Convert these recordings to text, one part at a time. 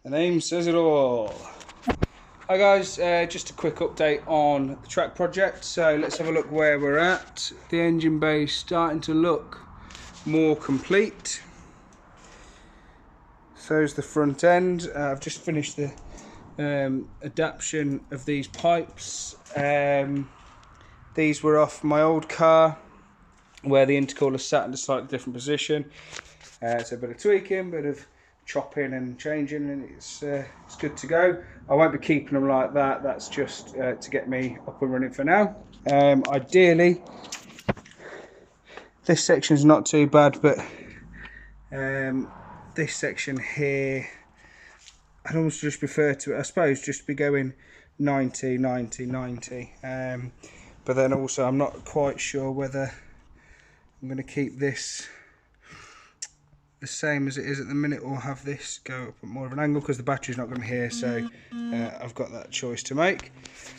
The name says it all. Hi guys, just a quick update on the track project. So let's have a look where we're at. The engine bay starting to look more complete. So's the front end. I've just finished the adaptation of these pipes. These were off my old car where the intercooler sat in a slightly different position. So a bit of tweaking, bit of chopping and changing, and it's good to go. I won't be keeping them like that. That's just to get me up and running for now. Ideally, this section is not too bad, but this section here, I'd almost just prefer to, I suppose, just be going 90, 90, 90. But then also I'm not quite sure whether I'm going to keep this the same as it is at the minute or have this go up at more of an angle, because the battery's not going to be here, so I've got that choice to make.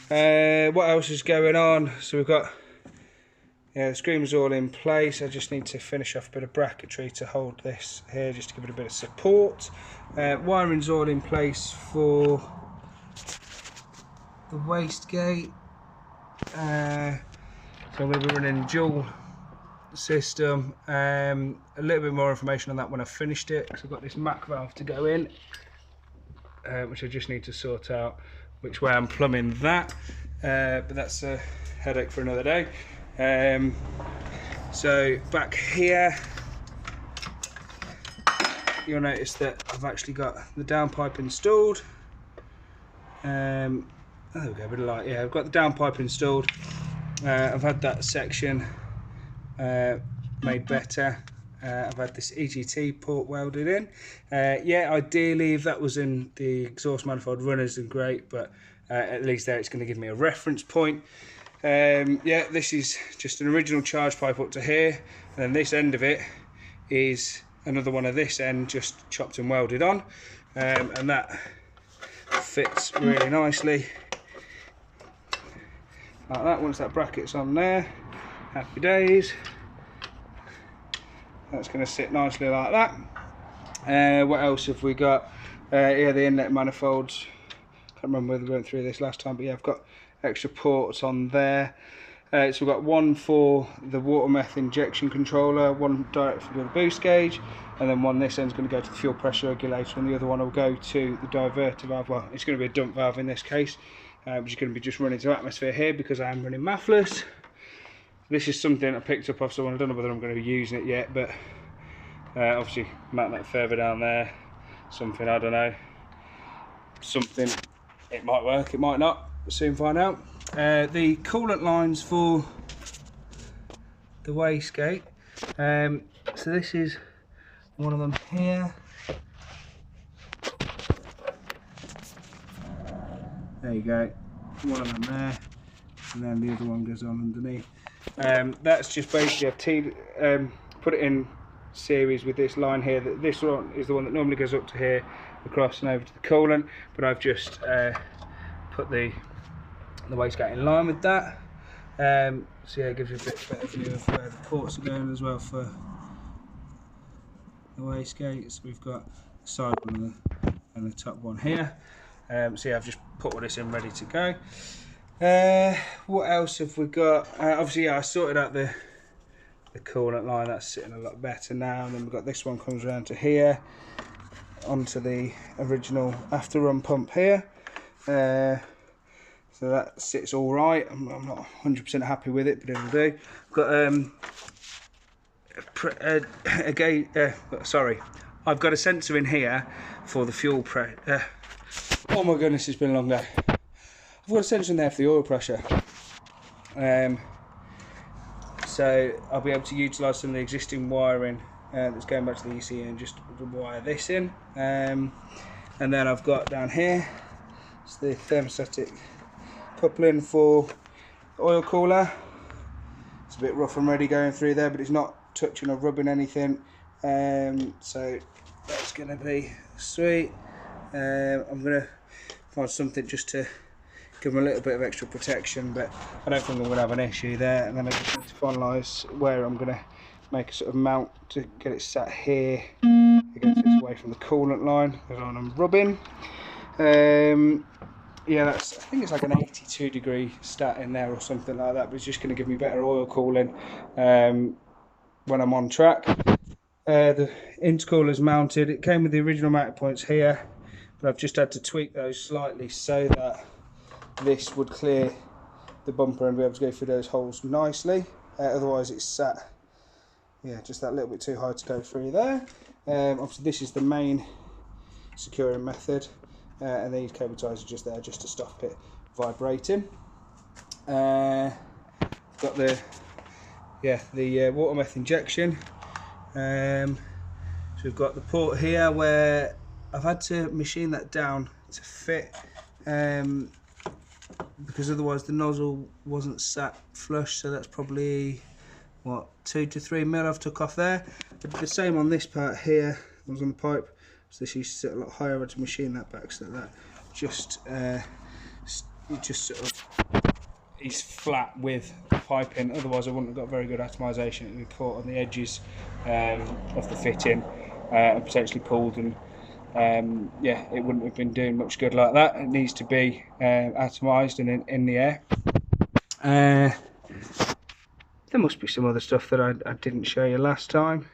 What else is going on? So we've got the screen's all in place. I just need to finish off a bit of bracketry to hold this here, just to give it a bit of support. Wiring's all in place for the wastegate. So I'm going to be running dual system. A little bit more information on that when I've finished it, because I've got this MAC valve to go in, which I just need to sort out which way I'm plumbing that, but that's a headache for another day. So back here you'll notice that I've actually got the downpipe installed. There we go, a bit of light. Yeah, I've got the downpipe installed. I've had that section made better. I've had this EGT port welded in. Yeah, ideally if that was in the exhaust manifold runners, then great, but at least there it's going to give me a reference point. Yeah, this is just an original charge pipe up to here, and then this end of it is another one of this end just chopped and welded on, and that fits really nicely like that. Once that bracket's on there, happy days. That's going to sit nicely like that. What else have we got? Yeah, the inlet manifolds. Can't remember whether we went through this last time, but yeah, I've got extra ports on there. So we've got one for the water meth injection controller, one direct for the boost gauge, and then one this end's going to go to the fuel pressure regulator, and the other one will go to the diverter valve. Well, it's going to be a dump valve in this case, which is going to be just running to atmosphere here because I am running mathless. This is something I picked up off someone. I don't know whether I'm going to be using it yet, but obviously mount that further down there. Something, I don't know, something, it might work, it might not. We'll soon find out. The coolant lines for the wastegate. So this is one of them here. There you go. One of them there, and then the other one goes on underneath. That's just basically I've put it in series with this line here. This one is the one that normally goes up to here, across and over to the coolant, but I've just put the wastegate in line with that. So yeah, it gives you a bit better view of where the ports are going as well for the wastegate. So we've got the side one and the top one here. So yeah, I've just put all this in ready to go. What else have we got? Obviously, yeah, I sorted out the coolant line. That's sitting a lot better now. And then we've got this one comes around to here, onto the original after run pump here. So that sits all right. I'm not 100% happy with it, but it'll do. I've got a sensor in here for the fuel pressure. Oh my goodness, it's been a long day. I've got a sensor in there for the oil pressure. So I'll be able to utilise some of the existing wiring that's going back to the ECU and just wire this in. And then I've got down here, it's the thermostatic coupling for the oil cooler. It's a bit rough and ready going through there, but it's not touching or rubbing anything. So that's going to be sweet. I'm going to find something just to give them a little bit of extra protection, but I don't think I'm going to have an issue there. And then I just need to finalise where I'm going to make a sort of mount to get it sat here again, so it's away from the coolant line because I'm rubbing. Yeah, I think it's like an 82 degree stat in there or something like that, but it's just going to give me better oil cooling when I'm on track. The intercooler's mounted. It came with the original mounting points here, but I've just had to tweak those slightly so that this would clear the bumper and be able to go through those holes nicely. Otherwise it's sat, yeah, just that little bit too high to go through there. Obviously this is the main securing method, and these cable ties are just there just to stop it vibrating. Got the water meth injection. So we've got the port here where I've had to machine that down to fit, because otherwise the nozzle wasn't sat flush, so that's probably what, 2 to 3 mil I've took off there. I did the same on this part here, I was on the pipe, so this used to sit a lot higher. I had to machine that back so that just sort of is flat with the piping, otherwise I wouldn't have got very good atomization. It would be caught on the edges of the fitting and potentially pulled, and yeah, it wouldn't have been doing much good like that. It needs to be atomized and in the air. There must be some other stuff that I didn't show you last time.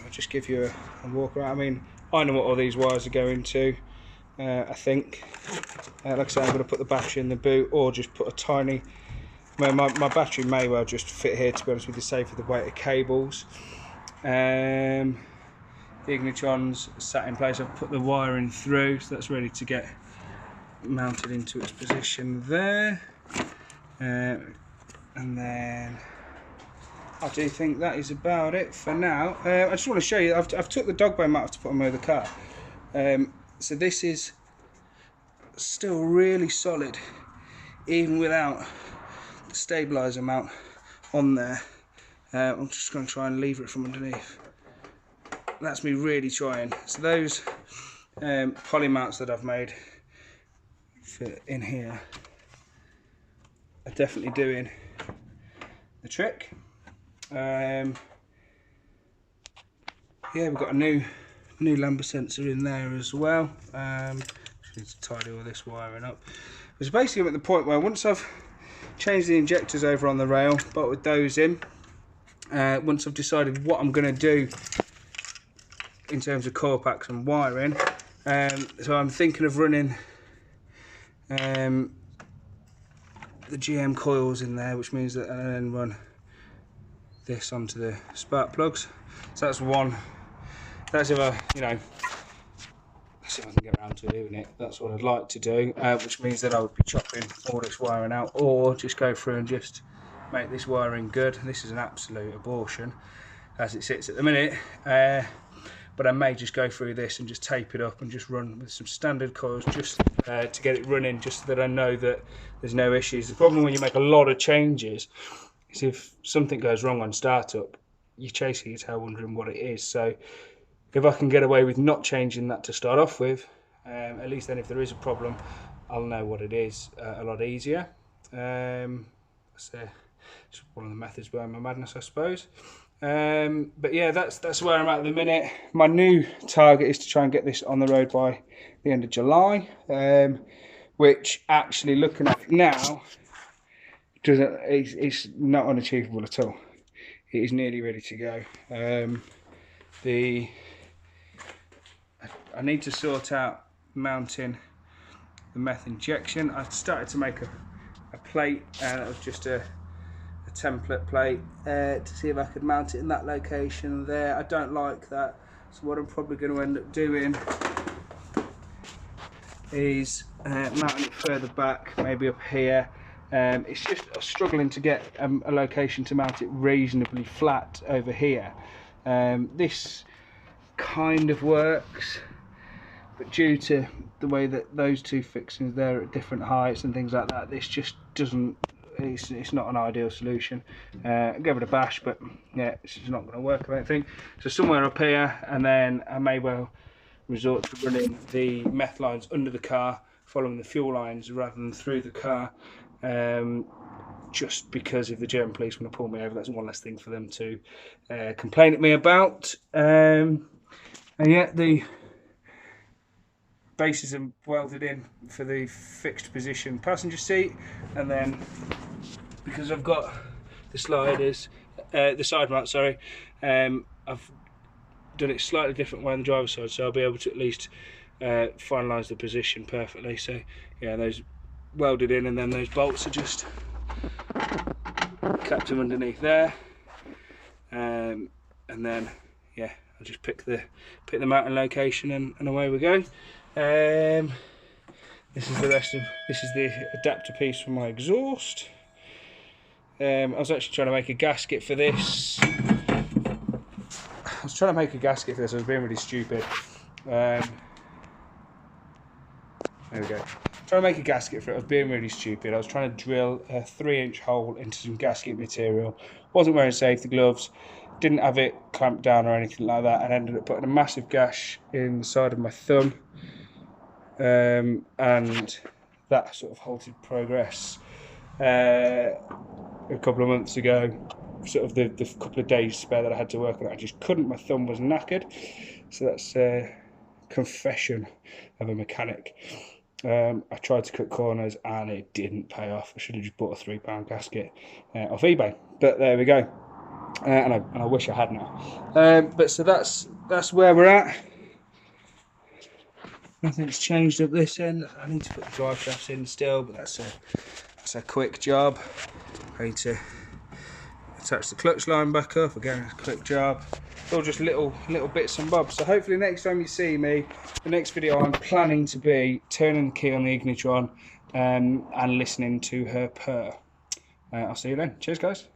I'll just give you a walk around. I mean, I know what all these wires are going to. I think, like I say, I'm going to put the battery in the boot, or just put a tiny. Well, my battery may well just fit here, to be honest with you, save for the weight of cables. The ignitron's sat in place. I've put the wiring through, so that's ready to get mounted into its position there. And then I do think that is about it for now. I just want to show you, I've took the dog bone mat to put on the car. So this is still really solid, even without the stabiliser mount on there. I'm just going to try and lever it from underneath. That's me really trying. So those poly mounts that I've made for in here are definitely doing the trick. Yeah, we've got a new lambda sensor in there as well. Just need to tidy all this wiring up. It's basically I'm at the point where once I've changed the injectors over on the rail, bolted those in, once I've decided what I'm going to do in terms of core packs and wiring, so I'm thinking of running the GM coils in there, which means that I then run this onto the spark plugs. So that's one. That's if I, let's see if I can get around to doing it. That's what I'd like to do, which means that I would be chopping all this wiring out, or just go through and just make this wiring good. This is an absolute abortion as it sits at the minute, but I may just go through this and just tape it up and just run with some standard coils just to get it running, just so that I know that there's no issues. The problem when you make a lot of changes is if something goes wrong on startup, you're chasing your tail wondering what it is. So if I can get away with not changing that to start off with, at least then if there is a problem, I'll know what it is a lot easier. So it's one of the methods behind my madness, I suppose. But yeah, that's where I'm at the minute. My new target is to try and get this on the road by the end of July, which actually, looking at it now, it's not unachievable at all. It is nearly ready to go. I need to sort out mounting the meth injection. I started to make a plate, and it was just a template plate to see if I could mount it in that location there. I don't like that, so what I'm probably going to end up doing is mounting it further back, maybe up here. It's just struggling to get a location to mount it reasonably flat over here. This kind of works, but due to the way that those two fixings there are at different heights and things like that, this just doesn't, it's not an ideal solution. I'll give it a bash, but yeah, it's just not going to work, I don't think. So somewhere up here, and then I may well resort to running the meth lines under the car, following the fuel lines rather than through the car. just because if the German police want to pull me over, that's one less thing for them to complain at me about. And yeah, the bases are welded in for the fixed position passenger seat, and then because I've got the sliders, the side mount, sorry, I've done it slightly different way on the driver's side, so I'll be able to at least finalise the position perfectly. So yeah, those welded in, and then those bolts are just kept them underneath there, and then yeah, I'll just pick the mounting location, and away we go. This is the adapter piece for my exhaust. I was actually trying to make a gasket for this. I was being really stupid. There we go. Trying to make a gasket for it. I was being really stupid. I was trying to drill a 3-inch hole into some gasket material. Wasn't wearing safety gloves. Didn't have it clamped down or anything like that, and ended up putting a massive gash in the side of my thumb. And that sort of halted progress a couple of months ago. Sort of the couple of days spare that I had to work on it, I just couldn't. My thumb was knackered. So that's a confession of a mechanic. I tried to cut corners and it didn't pay off. I should have just bought a £3 gasket off eBay, but there we go. And I wish I had now. But so that's where we're at. Nothing's changed up this end. I need to put the drive shafts in still, but that's a quick job. I need to attach the clutch line back up. Again, it's a quick job. It's all just little bits and bobs. So hopefully next time you see me, the next video I'm planning to be turning the key on the Ignitron and listening to her purr. I'll see you then. Cheers, guys.